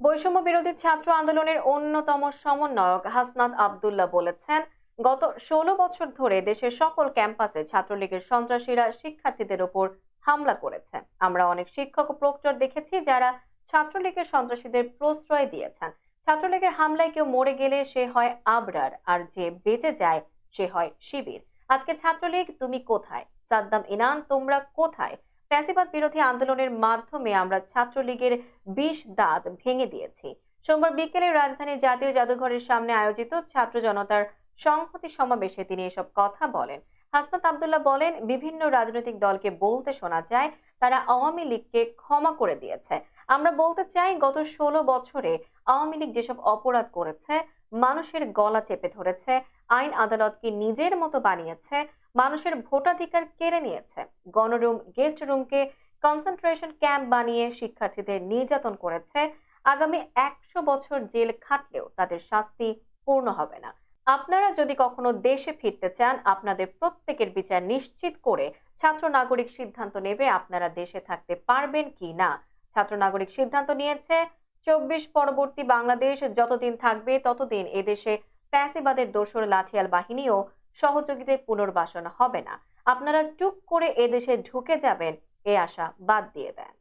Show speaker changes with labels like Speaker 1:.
Speaker 1: বৈষম্য বিরোধী ছাত্র আন্দোলনের অন্যতম সমন্বয়ক হাসনাত আব্দুল্লাহ বলেছেন, গত ১৬ বছর ধরে দেশের সকল ক্যাম্পাসে ছাত্রলীগের সন্ত্রাসীরা শিক্ষার্থীদের ওপর হামলা করেছে। আমরা অনেক শিক্ষক ও প্রক্টর দেখেছি যারা ছাত্রলীগের সন্ত্রাসীদের প্রশ্রয় দিয়েছেন। ছাত্রলীগের হামলায় কেউ মরে গেলে সে হয় আবরার, আর যে বেঁচে যায় সে হয় শিবির। আজকে ছাত্রলীগ তুমি কোথায়? সাদ্দাম ইনান তোমরা কোথায়? ফ্যাসিবাদ বিরোধী আন্দোলনের মাধ্যমে আমরা ছাত্রলীগের ২০ দাঁত ভেঙে দিয়েছি। সোমবার বিকেলে রাজধানীর জাতীয় জাদুঘরের সামনে আয়োজিত ছাত্র জনতার সংহতি সমাবেশে তিনি এসব কথা বলেন। হাসনাত আব্দুল্লাহ বলেন, বিভিন্ন রাজনৈতিক দলকে বলতে শোনা যায় তারা আওয়ামী লীগকে ক্ষমা করে দিয়েছে। আমরা বলতে চাই, গত ১৬ বছরে আওয়ামী লীগ যেসব অপরাধ করেছে, মানুষের গলা চেপে ধরেছে, আইন আদালতকে নিজের মতো বানিয়েছে, মানুষের ভোটাধিকার কেড়ে নিয়েছে, গণরুম গেস্ট রুমকে কনসেন্ট্রেশন ক্যাম্প বানিয়ে শিক্ষার্থীদের নির্যাতন করেছে, আগামী ১০০ বছর জেল খাটলেও তাদের শাস্তি পূর্ণ হবে না। আপনারা যদি কখনো দেশে ফিরতে চান, আপনাদের প্রত্যেকের বিচার নিশ্চিত করে ছাত্র নাগরিক সিদ্ধান্ত নেবে আপনারা দেশে থাকতে পারবেন কি না। ছাত্র নাগরিক সিদ্ধান্ত নিয়েছে, ২৪ পরবর্তী বাংলাদেশ যতদিন থাকবে ততদিন এদেশে ফ্যাসিবাদের দোসর লাঠিয়াল বাহিনীও সহযোগীদের পুনর্বাসন হবে না। আপনারা টুক করে এদেশে ঢুকে যাবেন, এ আশা বাদ দিয়ে দেন।